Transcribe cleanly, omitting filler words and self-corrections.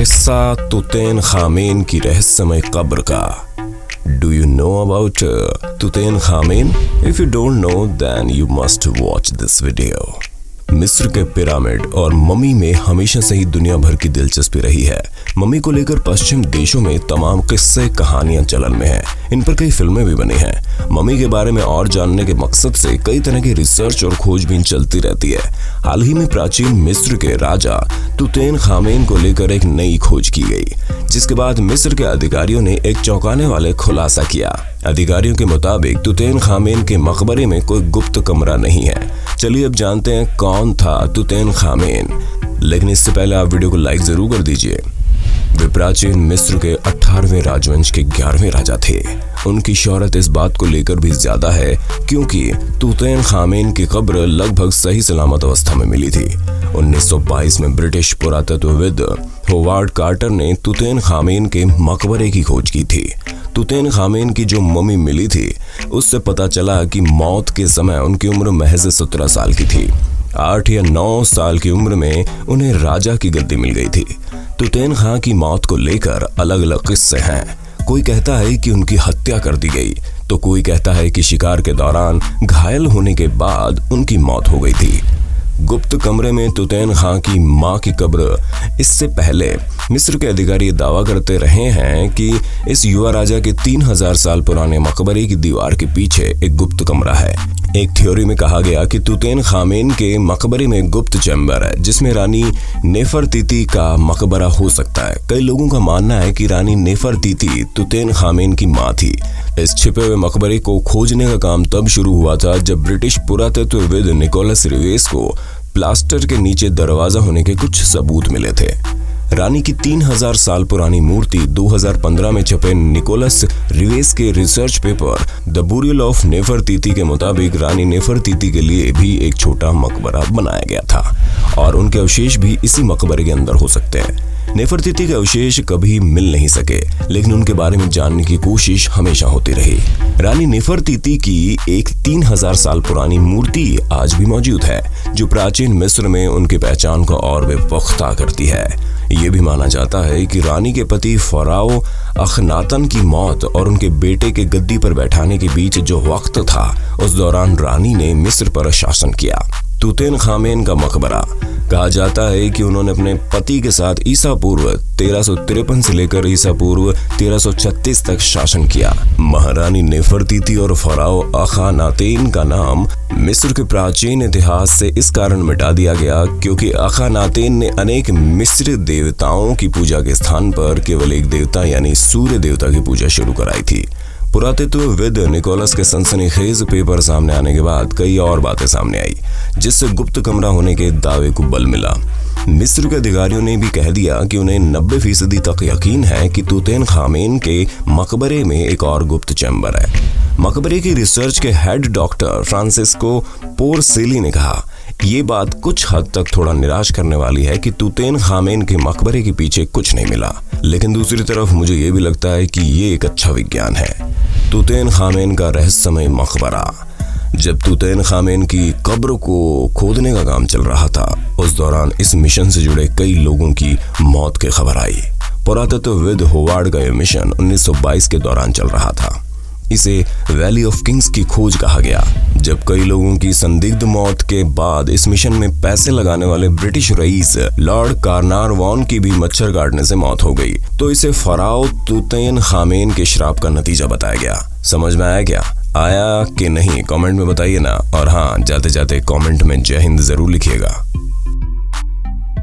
किस्सा तुतैनखामेन की रहस्यमय कब्र का। Do you know about Tutankhamun? If you don't know then you must watch this video. मिस्र के पिरामिड और मम्मी में हमेशा से ही दुनिया भर की दिलचस्पी रही है। मम्मी को लेकर पश्चिम देशों में तमाम किस्से कहानियां चलन में हैं। इन पर कई फिल्में भी बनी हैं। मम्मी के बारे में और जानने के मकसद से कई तरह की रिसर्च और खोजबीन चलती रहती है। हाल ही में प्राचीन मिस्र के राजा तुतैनखामेन को लेकर एक नई खोज की गई, जिसके बाद मिस्र के अधिकारियों ने एक चौंकाने वाले खुलासा किया। अधिकारियों के मुताबिक तुतैनखामेन के मकबरे में कोई गुप्त कमरा नहीं है। चलिए अब जानते हैं कौन था तुतैनखामेन। लेकिन इससे पहले आप वीडियो को लाइक जरूर कर दीजिए। वे प्राचीन मिस्र के 18वें राजवंश के 11वें राजा थे। उनकी शोहरत इस बात को लेकर भी ज्यादा है क्योंकि तुतैनखामेन की कब्र लगभग सही सलामत अवस्था में मिली थी। 1922 में ब्रिटिश पुरातत्वविद होवार्ड कार्टर ने तुतैनखामेन के मकबरे की खोज की थी। तुतैनखामेन की जो मम्मी मिली थी उससे पता चला कि मौत के समय उनकी उम्र महज 17 साल की थी। 8 या 9 साल की उम्र में उन्हें राजा की गद्दी मिल गई थी। तुतैनखामेन की मौत को लेकर अलग अलग किस्से हैं। कोई कहता है कि उनकी हत्या कर दी गई, तो कोई कहता है कि शिकार के दौरान घायल होने के बाद उनकी मौत हो गई थी। गुप्त कमरे में तुतैनखामेन की मां की कब्र। इससे पहले मिस्र के अधिकारी दावा करते रहे हैं कि इस युवा राजा के 3000 साल पुराने मकबरे की दीवार के पीछे एक गुप्त कमरा है। एक थ्योरी में कहा गया कि तुतैनखामेन के मकबरे में गुप्त चैम्बर है जिसमें रानी नेफरतीती का मकबरा हो सकता है। कई लोगों का मानना है कि रानी नेफरतीती तुतैनखामेन की मां थी। इस छिपे हुए मकबरे को खोजने का काम तब शुरू हुआ था जब ब्रिटिश पुरातत्वविद निकोलस रिवेस को प्लास्टर के नीचे दरवाजा होने के कुछ सबूत मिले थे। रानी की 3000 साल पुरानी मूर्ति 2015 में छपे निकोलस रिवेस के research paper the burial of Nefertiti के मुताबिक रानी नेफरतीती के लिए भी एक छोटा मकबरा बनाया गया था और उनके अवशेष भी इसी मकबरे के अंदर हो सकते हैं। नेफरतीती के अवशेष कभी मिल नहीं सके, लेकिन उनके बारे में जानने की कोशिश हमेशा होती रही। रानी नेफरतीती की एक 3000 साल पुरानी मूर्ति आज भी मौजूद है, जो प्राचीन मिस्र में उनकी पहचान को और भी पुख्ता करती है। ये भी माना जाता है कि रानी के पति फराओ अखनातन की मौत और उनके बेटे के गद्दी पर बैठाने के बीच जो वक्त था, उस दौरान रानी ने मिस्र पर शासन किया। तुतैनखामेन का मकबरा। कहा जाता है कि उन्होंने अपने पति के साथ ईसा पूर्व 1353 से लेकर ईसा पूर्व 1336 तक शासन किया। महारानी नेफरतीती और फराओ अखानातेन का नाम मिस्र के प्राचीन इतिहास से इस कारण मिटा दिया गया क्योंकि अखानातेन ने अनेक मिस्री देवताओं की पूजा के स्थान पर केवल एक देवता यानी सूर्य देवता की पूजा शुरू कराई थी। पुरातत्वविद निकोलस के सनसनीखेज पेपर सामने आने के बाद कई और बातें सामने आई, जिससे गुप्त कमरा होने के दावे को बल मिला। मिस्र के अधिकारियों ने भी कह दिया कि उन्हें 90% तक यकीन है कि तुतैनखामेन के मकबरे में एक और गुप्त चैम्बर है। मकबरे की रिसर्च के हेड डॉक्टर फ्रांसिस्को पोर्सेली ने कहा, ये बात कुछ हद तक थोड़ा निराश करने वाली है कि तुतैनखामेन के मकबरे के पीछे कुछ नहीं मिला, लेकिन दूसरी तरफ मुझे ये भी लगता है कि ये एक अच्छा विज्ञान है। तुतैनखामेन का रहस्यमय मकबरा। जब तुतैनखामेन की कब्र को खोदने का काम चल रहा था, उस दौरान इस मिशन से जुड़े कई लोगों की मौत की खबर आई। पुरातत्वविद होवार्ड का यह मिशन 1922 के दौरान चल रहा था। इसे वैली ऑफ किंग्स की खोज कहा गया। जब कई लोगों की संदिग्ध मौत के बाद इस मिशन में पैसे लगाने वाले ब्रिटिश रईस लॉर्ड कार्नारवॉन की भी मच्छर काटने से मौत हो गई, तो इसे फराओ तुतैनखामेन के श्राप का नतीजा बताया गया। समझ में आया क्या? आया कि नहीं कमेंट में बताइए ना। और हाँ, जाते जाते कमेंट में जय हिंद जरूर लिखिएगा।